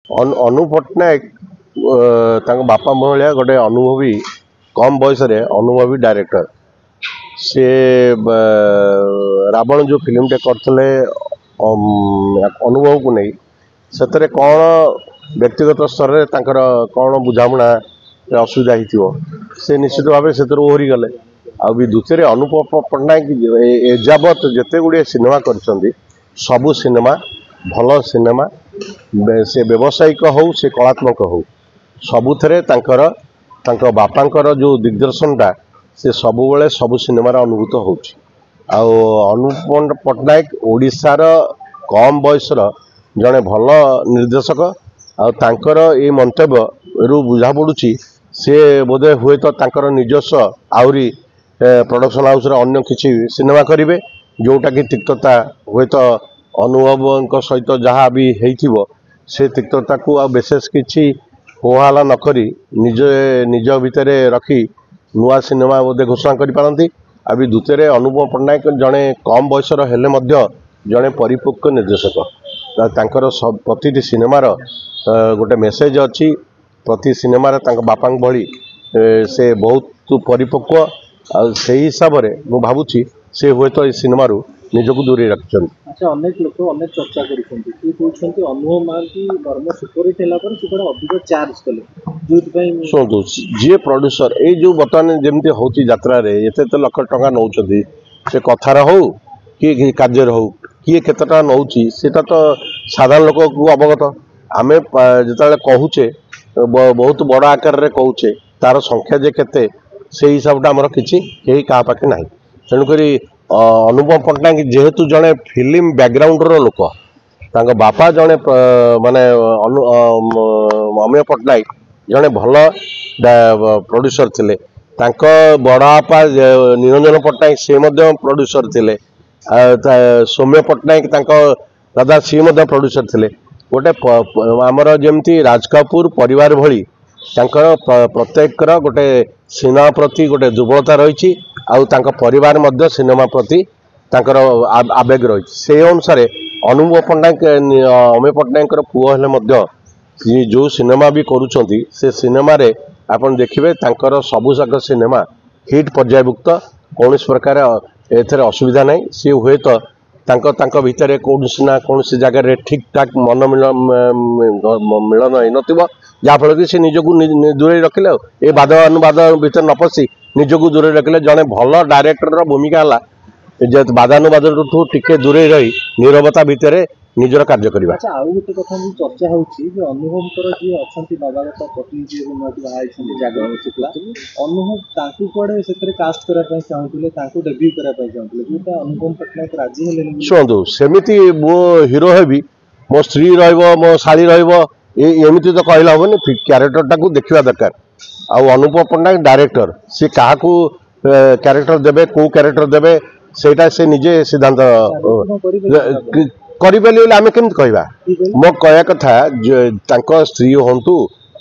अनु पट्टनायक बापा भाया गोटे अनुभवी कम बयस अनुभवी डायरेक्टर से रावण जो फिल्म टे करते अनुभव को नहीं से कौन व्यक्तिगत स्तर में कौन बुझाणा असुविधा हो से निश्चित भाव से ओहरी गले आ द्वितीय अनुप पट्टनायक एजावत जिते गुड़े सिनेमा कर सबू सिनेमा भल सिनेमा से व्यवसायिक हो से कलात्मक हो सबुथे बापांकर जो दिग्दर्शनटा से सबुबले सबु सिनेमार अनुभूत हो अनुप पट्टनायक ओडिशार कम बयसर जड़े भल निर्देशक आर ये मंतव्य रु बुझा पड़ुची से बोधे हुए तो निजस्व आहरी प्रोडक्शन हाउस अन्य किसी सिनेमा करेंगे जोटा कि तिक्तता हुए तो अनुभव सहित जहाँ भी हो से तिक्तता को विशेष किसी होहाला नक निज निज भितर रखी नुआ सिनेमा बोधे घोषणा करें अभी द्वितीय अनुप पट्टनायक जड़े कम बयसर हेले जड़े परिपक्व निर्देशक तांकर प्रति सिनेमार गोटे मेसेज अच्छी प्रति सिनेमार बापा भली से बहुत परिपक्व से हिसाब से मुझे भावुची से हुए तो सिनेमार निजक दूरे रखिंट। अच्छा अनेक लोग अनेक चर्चा कर अनुभव महांती धर्म सुपरहिट है अधिक चार्ज कले शुणु जी प्रोड्यूसर ये जो बर्तमान जमी हूँ यात्रा एत लक्ष टका नौ से कथार हो कि कार्य हो किए केत टका नौ तो साधारण लोक को अवगत आम जो कहूचे बहुत बड़ आकार में कहूचे तार संख्या जे केते से हिसाब आमर किसी क्या पाखे ना तेणुक अनुप पट्टनायक जेहेतु जड़े फिल्म बैकग्राउंड लोक बापा जड़े माने अमीय पट्टनायक जड़े भल प्रोड्यूसर थिले बड़ापा निरंजन पट्टनायक सी प्रोड्यूसर थिले सौम्य पट्टनायक दादा सी प्रोड्यूसर थिले गोटे आमर जमती राज कपूर परिवार भली प्रत्येक गोटे सिनेमा प्रति गोटे दुर्बलता रही परिवार मध्य सिनेमा प्रति आवेग रही से अनुसार अनुप पट्टनायक अमीय पट्टनायक पुओ हेले जो सिनेमा भी करुँच से सिनेमा आपन देखिए सबुजाक सिनेमा हिट पर्यायभुक्त कौन प्रकार एथेर असुविधा नहीं सी हुए तो भितर कौन ना कौन जगह ठीक ठाक मन मिलन हो जहाँफल कि सी निजक दूरे रखिले ये बाद अनुवाद भितर न पशि निजक दूरे रखिले जड़े भल डायरेक्टर भूमिका है बादानुवाद टिके दूरे रही नीरवता भितर निजर कार्य करवा। अच्छा आउ गोटे कथा चर्चा होची जे अनुभवकर जी अछंती बाबागत पत्नी जी नटी बाहाई जागरण शुक्ला अनुभव ताकू कोडे सेतरे कास्ट करा पय चाहूले ताकू डेब्यू करा पय चाहूले जोटा अनुपम पट्टनायक राजी हेले शुणु सेमिति मो हीरो हेबी मो स्त्री रहइबो मो साली रहइबो एमिति तो कहला होबनी क्यारेक्टर टाकू देखिबा दरकार आ अनुपम पट्टनायक डायरेक्टर से काहाकू क्यारेक्टर देबे को क्यारेक्टर देबे सेटा से निजे सिद्धांत करें आम केमी कहवा मो कह कथा स्त्री हूँ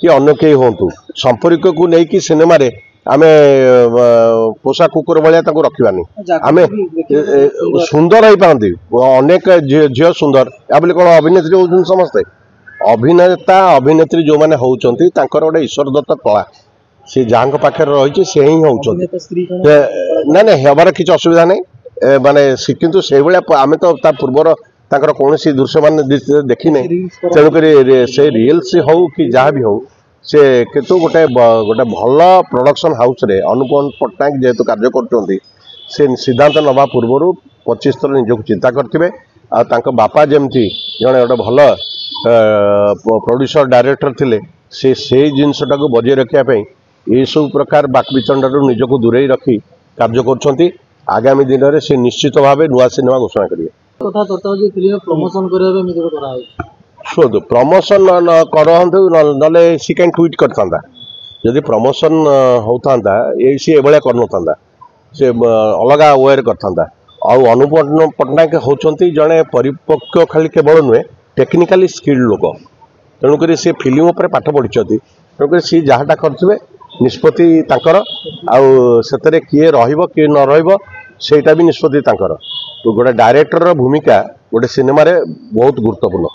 कि अन्य कई हूँ संपर्क को लेकिन सिनेमा आम पोषा कुकुर भाया रखानी आम सुंदर हो पारती अनेक झील सुंदर या बोले कौन अभिनेत्री हो समस्ते अभिनेता अभिनेत्री जो मैंने होती गोटे ईश्वर दत्त कला सी जहाँ पाखे रही से ही होती ना ना हबार किसी असुविधा नहीं माने किंतु से आम तो पूर्वर ताकर कौन सी दृश्य मान देखी नहीं तेणुक से रिल्स हो कि जहाँ भी हो से कितु गोटे गोटे भल प्रोडक्शन हाउस रे अनुपम पट्टनायक जेहेतु कार्य कर सिद्धांत नवा पूर्वर 25 थर निजक चिंता करते बापा जमती जड़े गोटे भल प्रोड्यूसर डायरेक्टर थिले से जिनसटा को बजे रखापी ये सब प्रकार बाकविचंडारू निजक दूरे रखी कार्य कर आगामी दिन में से निश्चित भाव नुआ सिनेमा घोषणा करेंगे कथा चर्चा हो फिल्म प्रमोशन करबे मित्र करा शुद्ध प्रमोशन करहंतु नले सी कैन ट्वीट करता जदि प्रमोशन होता ये सी एभलिया करनता से अलग वेयर करता अनुपम पट्टनायक होचंती जड़े परिपक्व खाली केवल नुहे टेक्निकाली स्किल्ड लोक तेणुक सी फिल्म उपर पाठ पढ़ी तेणुक सी जहाँटा करेंगे निष्पत्ति से किए किए न रहीटा भी निष्पत्ति गोटे डायरेक्टर भूमिका गोटे सिनेमा बहुत गुरुत्वपूर्ण।